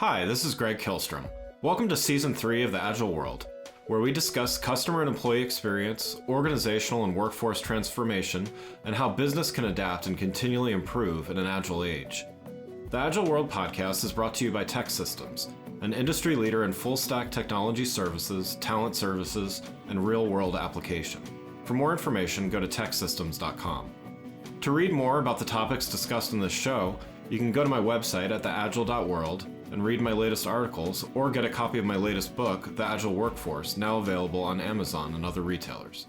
Hi, this is Greg Kilstrom. Welcome to Season 3 of the Agile World, where we discuss customer and employee experience, organizational and workforce transformation, and how business can adapt and continually improve in an agile age. The Agile World podcast is brought to you by TEKsystems, an industry leader in full-stack technology services, talent services, and real-world application. For more information, go to teksystems.com. To read more about the topics discussed in this show, you can go to my website at theagile.world and read my latest articles, or get a copy of my latest book, The Agile Workforce, now available on Amazon and other retailers.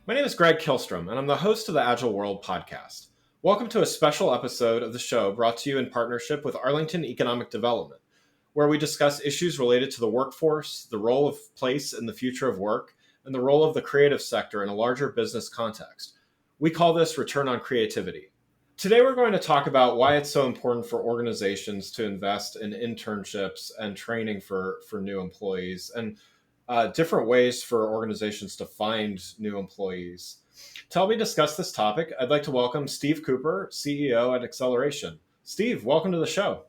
My name is Greg Kilstrom, and I'm the host of the Agile World podcast. Welcome to a special episode of the show brought to you in partnership with Arlington Economic Development, where we discuss issues related to the workforce, the role of place in the future of work, and the role of the creative sector in a larger business context. We call this Return on Creativity. Today, we're going to talk about why it's so important for organizations to invest in internships and training for new employees, and different ways for organizations to find new employees. To help me discuss this topic, I'd like to welcome Steve Cooper, CEO at Exelaration. Steve, welcome to the show.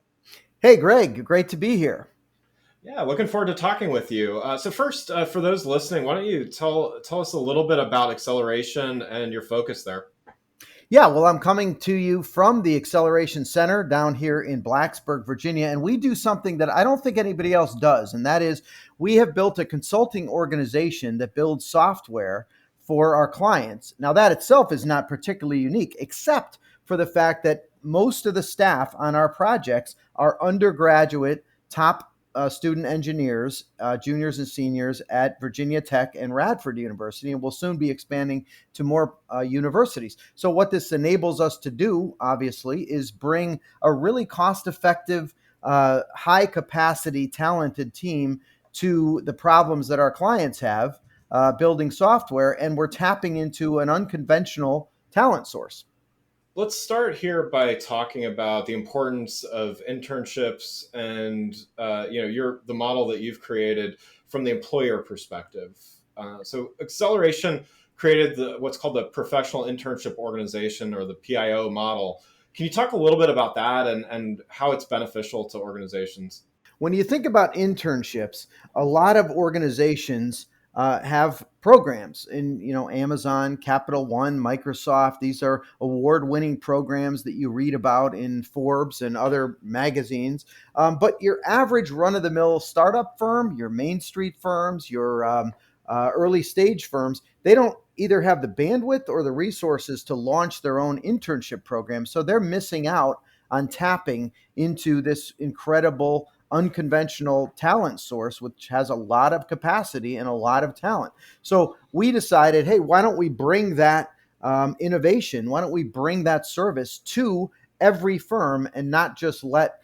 Hey, Greg, great to be here. Yeah, looking forward to talking with you. So first, for those listening, why don't you tell us a little bit about Exelaration and your focus there? Yeah, well, I'm coming to you from the Exelaration Center down here in Blacksburg, Virginia, and we do something that I don't think anybody else does, and that is we have built a consulting organization that builds software for our clients. Now, that itself is not particularly unique, except for the fact that most of the staff on our projects are undergraduate, top student engineers, juniors and seniors at Virginia Tech and Radford University, and will soon be expanding to more universities. So what this enables us to do, obviously, is bring a really cost-effective, high-capacity, talented team to the problems that our clients have building software, and we're tapping into an unconventional talent source. Let's start here by talking about the importance of internships and the model that you've created from the employer perspective. So Exelaration created what's called the Professional Internship Organization, or the PIO model. Can you talk a little bit about that and how it's beneficial to organizations? When you think about internships, a lot of organizations have programs in, Amazon, Capital One, Microsoft. These are award-winning programs that you read about in Forbes and other magazines. But your average run-of-the-mill startup firm, your Main Street firms, your early stage firms, they don't either have the bandwidth or the resources to launch their own internship program. So they're missing out on tapping into this incredible unconventional talent source, which has a lot of capacity and a lot of talent. So we decided, hey, why don't we bring that innovation? Why don't we bring that service to every firm and not just let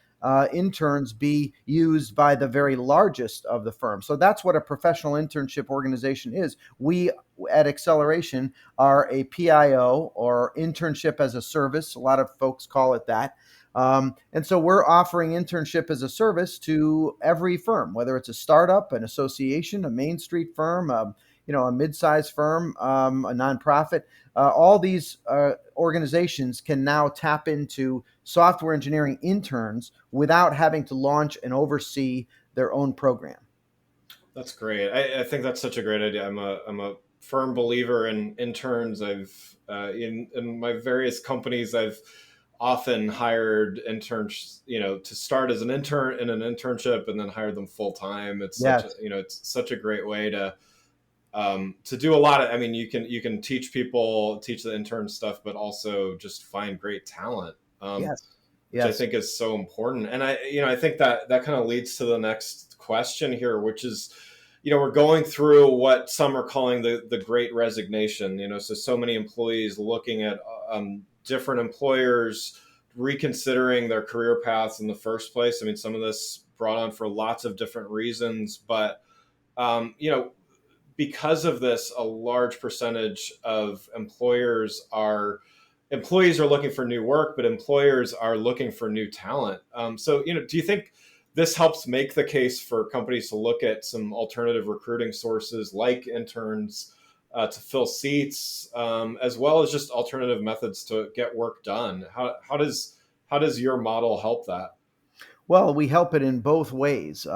interns be used by the very largest of the firms? So that's what a professional internship organization is. We at Exelaration are a PIO, or internship as a service. A lot of folks call it that. And so we're offering internship as a service to every firm, whether it's a startup, an association, a Main Street firm, a mid-sized firm, a nonprofit. All these organizations can now tap into software engineering interns without having to launch and oversee their own program. That's great. I think that's such a great idea. I'm a firm believer in interns. I've in my various companies, I've often hired interns, to start as an intern in an internship and then hire them full time. It's it's such a great way to do a lot of. I mean, you can teach the intern stuff, but also just find great talent. Yes. Which I think is so important. And I think that kind of leads to the next question here, which is, we're going through what some are calling the Great Resignation. So many employees looking at different employers reconsidering their career paths in the first place. I mean, some of this brought on for lots of different reasons, but because of this, a large percentage of employees are looking for new work, but employers are looking for new talent. So do you think this helps make the case for companies to look at some alternative recruiting sources like interns to fill seats, as well as just alternative methods to get work done? How does your model help that? Well, we help it in both ways.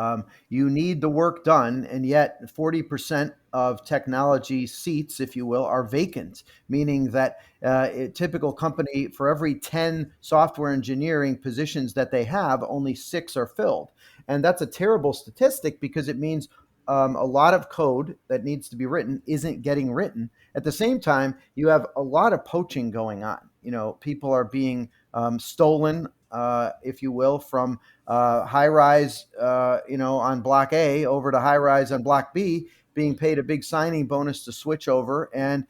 You need the work done, and yet 40% of technology seats, if you will, are vacant, meaning that a typical company, for every 10 software engineering positions that they have, only six are filled. And that's a terrible statistic because it means a lot of code that needs to be written isn't getting written. At the same time, you have a lot of poaching going on. People are being stolen, if you will, from high rise, on block A over to high rise on block B, being paid a big signing bonus to switch over, and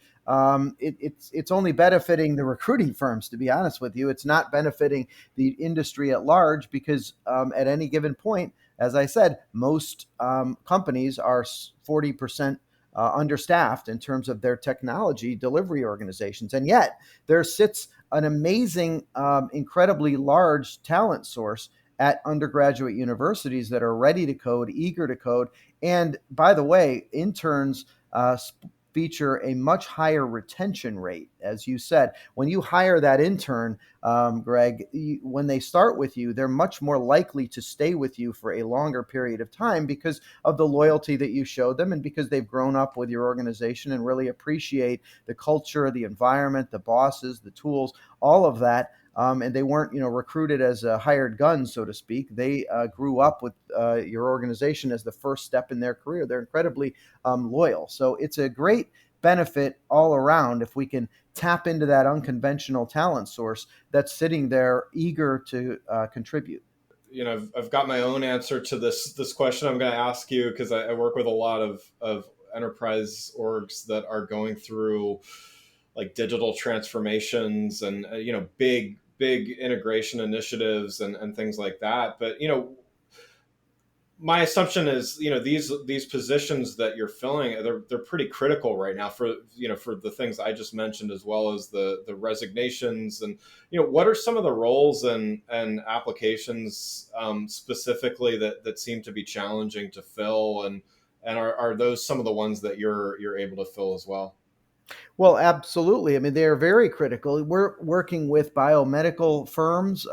it's only benefiting the recruiting firms. To be honest with you, it's not benefiting the industry at large because at any given point, as I said, most companies are 40% understaffed in terms of their technology delivery organizations, and yet there sits an amazing, incredibly large talent source at undergraduate universities that are ready to code, eager to code. And by the way, interns feature a much higher retention rate. As you said, when you hire that intern, Greg, when they start with you, they're much more likely to stay with you for a longer period of time because of the loyalty that you showed them and because they've grown up with your organization and really appreciate the culture, the environment, the bosses, the tools, all of that. And they weren't, recruited as a hired gun, so to speak. They grew up with your organization as the first step in their career. They're incredibly loyal. So it's a great benefit all around if we can tap into that unconventional talent source that's sitting there eager to contribute. I've got my own answer to this question I'm going to ask you because I work with a lot of enterprise orgs that are going through like digital transformations and big integration initiatives and things like that. But my assumption is these positions that you're filling, they're pretty critical right now for for the things I just mentioned, as well as the resignations. And what are some of the roles and applications specifically that seem to be challenging to fill, and are those some of the ones that you're able to fill as well? Well, absolutely. I mean, they are very critical. We're working with biomedical firms.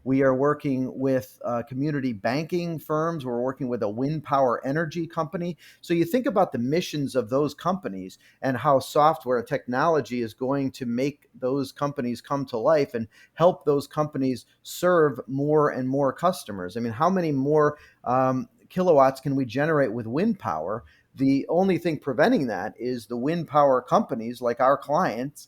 We are working with community banking firms. We're working with a wind power energy company. So you think about the missions of those companies and how software and technology is going to make those companies come to life and help those companies serve more and more customers. I mean, how many more kilowatts can we generate with wind power? The only thing preventing that is the wind power companies, like our clients,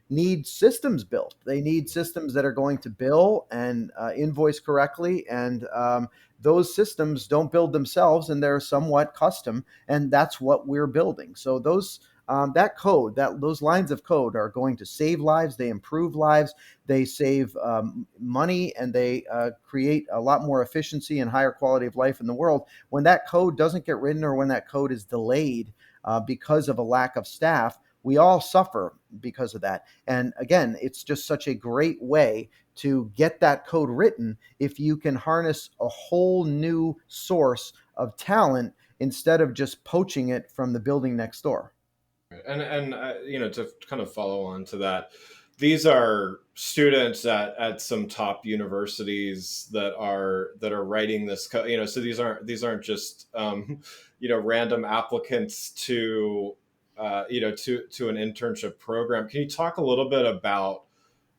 need systems built. They need systems that are going to bill and invoice correctly. And those systems don't build themselves, and they're somewhat custom. And that's what we're building. So that code, those lines of code are going to save lives. They improve lives. They save money, and they create a lot more efficiency and higher quality of life in the world. When that code doesn't get written or when that code is delayed because of a lack of staff, we all suffer because of that. And again, it's just such a great way to get that code written if you can harness a whole new source of talent instead of just poaching it from the building next door. And to kind of follow on to that, these are students at some top universities that are writing this code. So these aren't just random applicants to to an internship program. Can you talk a little bit about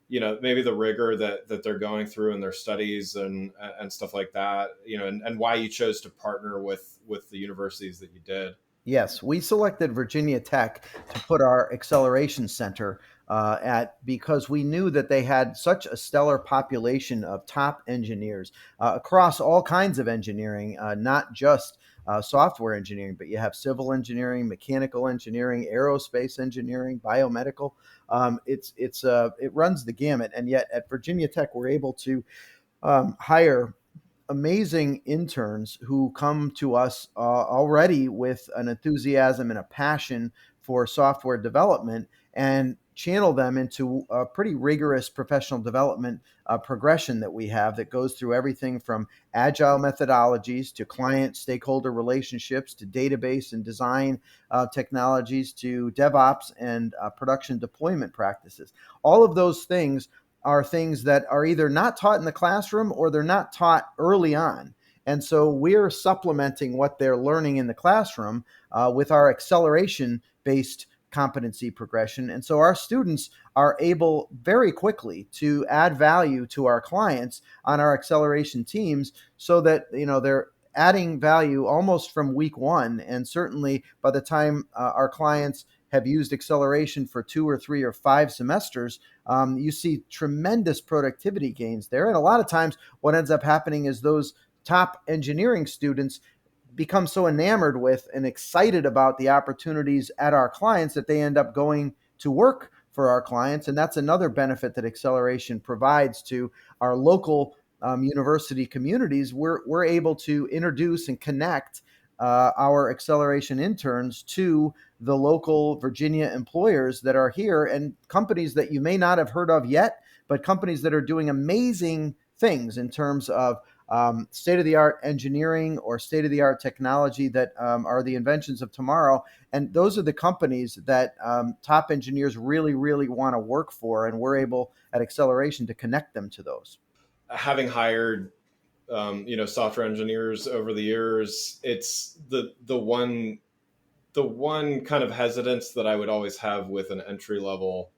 maybe the rigor that they're going through in their studies and stuff like that, and why you chose to partner with the universities that you did? Yes, we selected Virginia Tech to put our acceleration center at because we knew that they had such a stellar population of top engineers across all kinds of engineering, not just software engineering, but you have civil engineering, mechanical engineering, aerospace engineering, biomedical. It runs the gamut, and yet at Virginia Tech, we're able to hire amazing interns who come to us already with an enthusiasm and a passion for software development and channel them into a pretty rigorous professional development progression that we have that goes through everything from agile methodologies to client stakeholder relationships to database and design technologies to DevOps and production deployment practices. All of those things are things that are either not taught in the classroom or they're not taught early on. And so we're supplementing what they're learning in the classroom with our acceleration based competency progression. And so our students are able very quickly to add value to our clients on our acceleration teams so that, they're adding value almost from week one. And certainly by the time our clients have used acceleration for 2 or 3 or 5 semesters, you see tremendous productivity gains there. And a lot of times what ends up happening is those top engineering students become so enamored with and excited about the opportunities at our clients that they end up going to work for our clients. And that's another benefit that acceleration provides to our local university communities. We're able to introduce and connect our acceleration interns to the local Virginia employers that are here and companies that you may not have heard of yet, but companies that are doing amazing things in terms of state-of-the-art engineering or state-of-the-art technology that are the inventions of tomorrow. And those are the companies that top engineers really, really want to work for. And we're able at Acceleration to connect them to those. Having hired software engineers over the years, it's the one kind of hesitance that I would always have with an entry level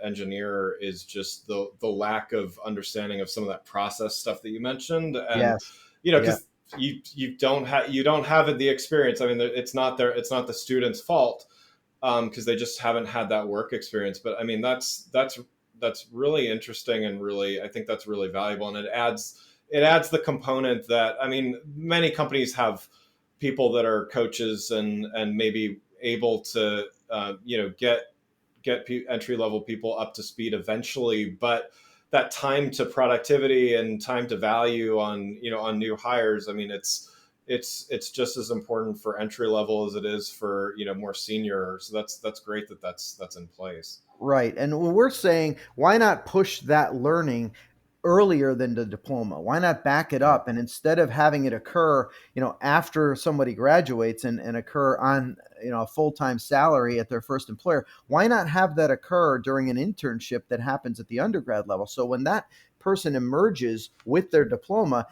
engineer is just the lack of understanding of some of that process stuff that you mentioned. And Yes. Yeah. because you don't have the experience. I mean, it's not the student's fault, because they just haven't had that work experience. But I mean, that's really interesting, and really, I think that's really valuable, and it adds the component that, I mean, many companies have people that are coaches and maybe able to get entry level people up to speed eventually, but that time to productivity and time to value on new hires, I mean, it's just as important for entry level as it is for more senior. So that's great that's in place. Right. And we're saying, why not push that learning earlier than the diploma? Why not back it up? And instead of having it occur, after somebody graduates and occur on, a full-time salary at their first employer, why not have that occur during an internship that happens at the undergrad level? So when that person emerges with their diploma,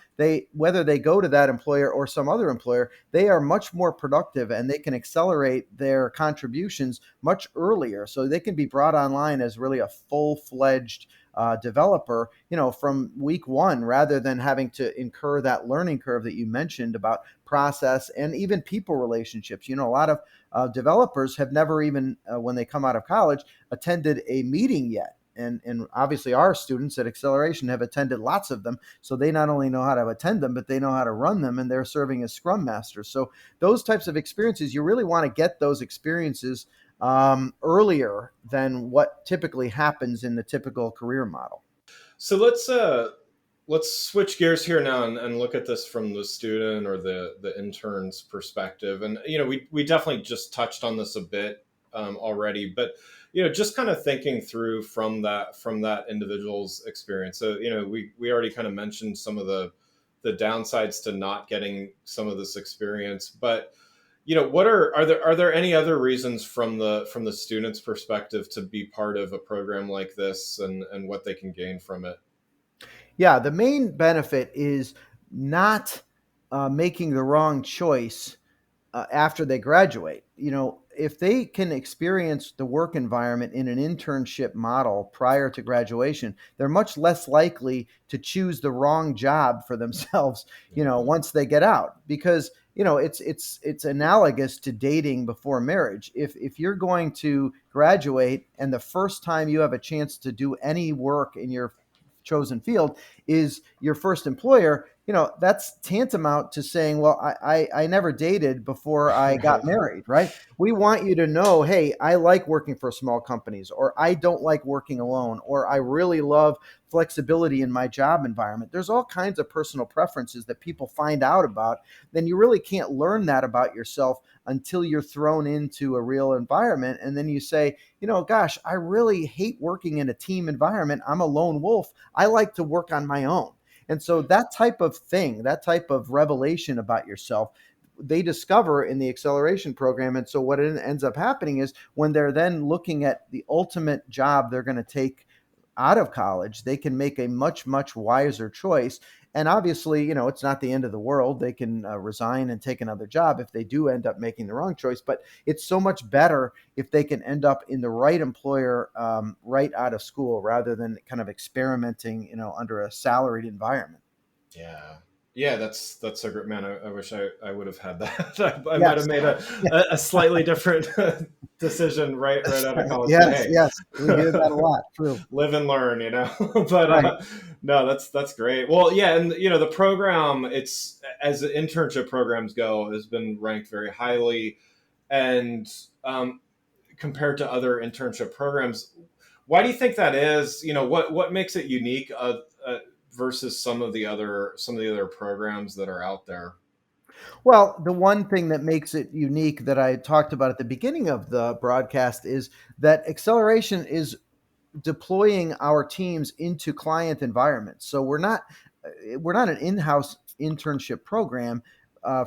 whether they go to that employer or some other employer, they are much more productive and they can accelerate their contributions much earlier. So they can be brought online as really a full-fledged developer, from week one, rather than having to incur that learning curve that you mentioned about process and even people relationships. A lot of developers have never even, when they come out of college, attended a meeting yet. And obviously our students at Acceleration have attended lots of them. So they not only know how to attend them, but they know how to run them, and they're serving as scrum masters. So those types of experiences, you really want to get those experiences earlier than what typically happens in the typical career model. So let's switch gears here now and look at this from the student or the intern's perspective. And we definitely just touched on this a bit already, but just kind of thinking through from that individual's experience. So we already kind of mentioned some of the downsides to not getting some of this experience, but what are there any other reasons from the student's perspective to be part of a program like this, and what they can gain from it? Yeah, the main benefit is not making the wrong choice after they graduate. If they can experience the work environment in an internship model prior to graduation, they're much less likely to choose the wrong job for themselves, once they get out, because it's analogous to dating before marriage. If you're going to graduate and the first time you have a chance to do any work in your chosen field is your first employer, that's tantamount to saying, well, I never dated before I got married, right? We want you to know, hey, I like working for small companies, or I don't like working alone, or I really love flexibility in my job environment. There's all kinds of personal preferences that people find out about. Then you really can't learn that about yourself until you're thrown into a real environment. And then you say, gosh, I really hate working in a team environment. I'm a lone wolf. I like to work on my own. And so that type of thing, that type of revelation about yourself, they discover in the acceleration program. And so what ends up happening is when they're then looking at the ultimate job they're going to take out of college, they can make a much, much wiser choice. And obviously, it's not the end of the world. They can resign and take another job if they do end up making the wrong choice. But it's so much better if they can end up in the right employer right out of school rather than kind of experimenting, under a salaried environment. Yeah. Yeah, that's so great, man. I wish I would have had that. I might have Yes. made a slightly different decision right out of college. But Yes. hey, Yes. We hear that a lot. True. live and learn, but Right. no, that's great. Well, yeah, and the program, it's as internship programs go, has been ranked very highly, and compared to other internship programs. Why do you think that is? What makes it unique versus some of the other programs that are out there? Well, the one thing that makes it unique that I talked about at the beginning of the broadcast is that acceleration is deploying our teams into client environments. So we're not an in-house internship program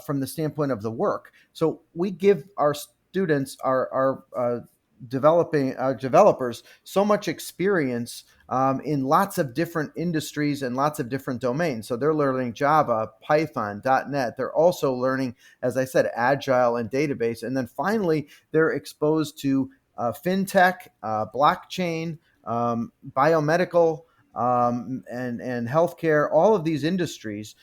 from the standpoint of the work. So we give our students, our developing developers, so much experience in lots of different industries and lots of different domains. So they're learning Java, Python, .NET. They're also learning, as I said, Agile and database. And then finally, they're exposed to fintech, blockchain, biomedical, and healthcare, all of these industries.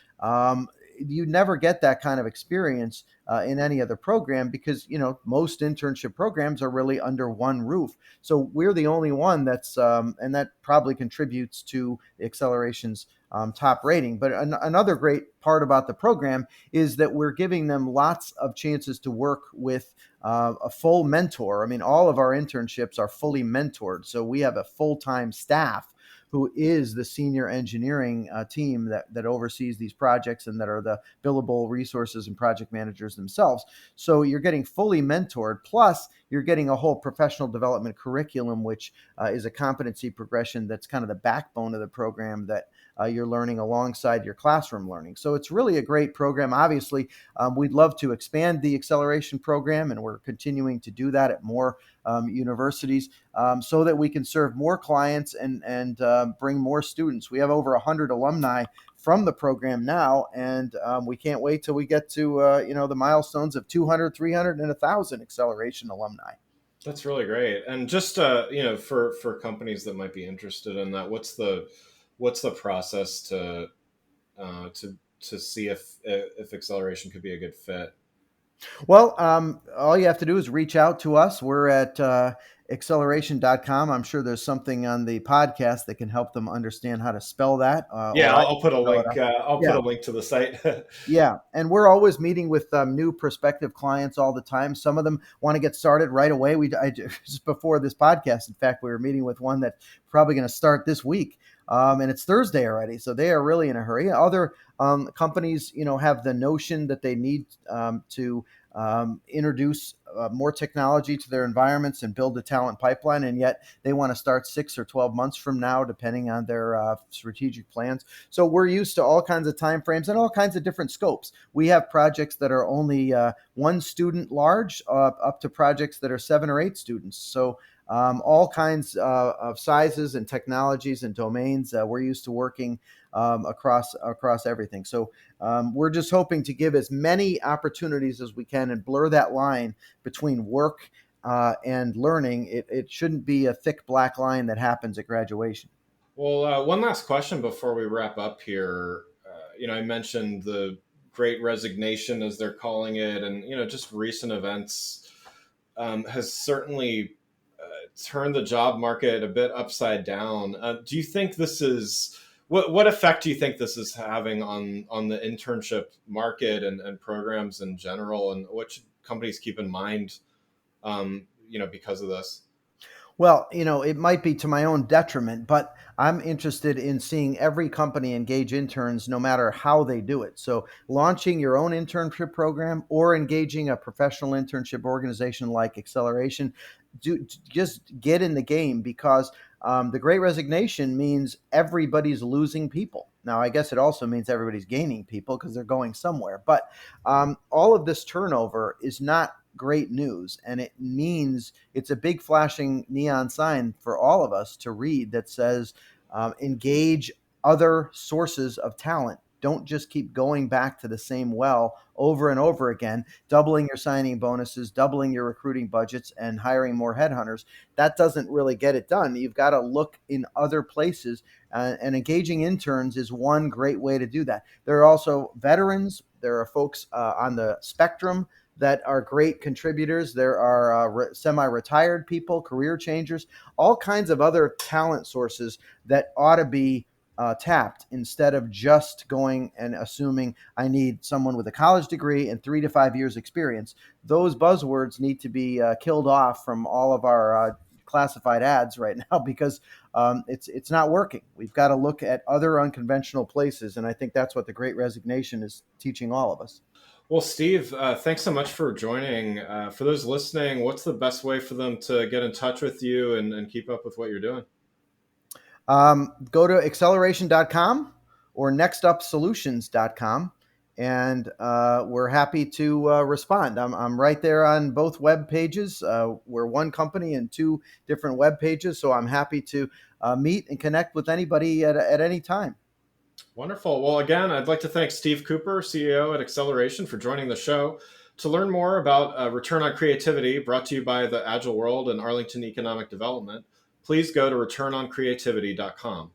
You never get that kind of experience in any other program because most internship programs are really under one roof. So we're the only one and that probably contributes to the Acceleration's top rating. But another great part about the program is that we're giving them lots of chances to work with a full mentor. I mean, all of our internships are fully mentored. So we have a full-time staff who is the senior engineering team that oversees these projects and that are the billable resources and project managers themselves. So you're getting fully mentored, plus you're getting a whole professional development curriculum, which is a competency progression that's kind of the backbone of the program that you're learning alongside your classroom learning. So it's really a great program. Obviously, we'd love to expand the acceleration program, and we're continuing to do that at more universities so that we can serve more clients and bring more students. We have over 100 alumni from the program now, and we can't wait till we get to the milestones of 200, 300, and 1,000 acceleration alumni. That's really great. And just for companies that might be interested in that, what's the process to see if acceleration could be a good fit? Well, all you have to do is reach out to us. We're at acceleration.com. I'm sure there's something on the podcast that can help them understand how to spell that. Yeah, Or I I'll put a spell it link. out. I'll put Yeah. a link to the site. Yeah, and we're always meeting with new prospective clients all the time. Some of them want to get started right away. Just before this podcast, in fact, we were meeting with one that's probably going to start this week, and it's Thursday already, so they are really in a hurry. Other companies, have the notion that they need to introduce more technology to their environments and build a talent pipeline, and yet they want to start 6 or 12 months from now, depending on their strategic plans. So we're used to all kinds of timeframes and all kinds of different scopes. We have projects that are only one student large, up to projects that are 7 or 8 students. So all kinds of sizes and technologies and domains. We're used to working across everything. So we're just hoping to give as many opportunities as we can and blur that line between work and learning. It shouldn't be a thick black line that happens at graduation. Well, one last question before we wrap up here. I mentioned the Great Resignation, as they're calling it, and just recent events has certainly turned the job market a bit upside down. Do you think this is what effect do you think this is having on the internship market and programs in general, and what should companies keep in mind, because of this? Well, it might be to my own detriment, but I'm interested in seeing every company engage interns no matter how they do it. So, launching your own internship program or engaging a professional internship organization like Acceleration, just get in the game because the Great Resignation means everybody's losing people. Now, I guess it also means everybody's gaining people because they're going somewhere. But all of this turnover is not great news. And it means it's a big flashing neon sign for all of us to read that says, engage other sources of talent. Don't just keep going back to the same well over and over again, doubling your signing bonuses, doubling your recruiting budgets, and hiring more headhunters. That doesn't really get it done. You've got to look in other places, and engaging interns is one great way to do that. There are also veterans. There are folks on the spectrum that are great contributors. There are semi-retired people, career changers, all kinds of other talent sources that ought to be tapped, instead of just going and assuming I need someone with a college degree and 3 to 5 years experience. Those buzzwords need to be killed off from all of our classified ads right now, because it's not working. We've got to look at other unconventional places, and I think that's what the Great Resignation is teaching all of us. Well, Steve, thanks so much for joining. For those listening, what's the best way for them to get in touch with you and keep up with what you're doing? Go to Exelaration.com or nextupsolutions.com, and we're happy to respond. I'm right there on both web pages. We're one company and 2 different web pages, so I'm happy to meet and connect with anybody at any time. Wonderful. Well, again, I'd like to thank Steve Cooper, CEO at Exelaration, for joining the show. To learn more about Return on Creativity, brought to you by the Agile World and Arlington Economic Development, please go to returnoncreativity.com.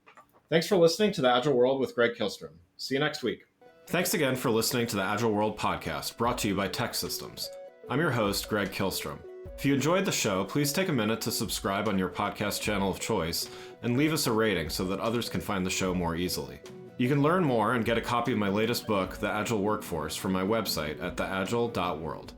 Thanks for listening to the Agile World with Greg Kihlstrom. See you next week. Thanks again for listening to the Agile World podcast, brought to you by Tech Systems. I'm your host, Greg Kihlstrom. If you enjoyed the show, please take a minute to subscribe on your podcast channel of choice and leave us a rating so that others can find the show more easily. You can learn more and get a copy of my latest book, The Agile Workforce, from my website at theagile.world.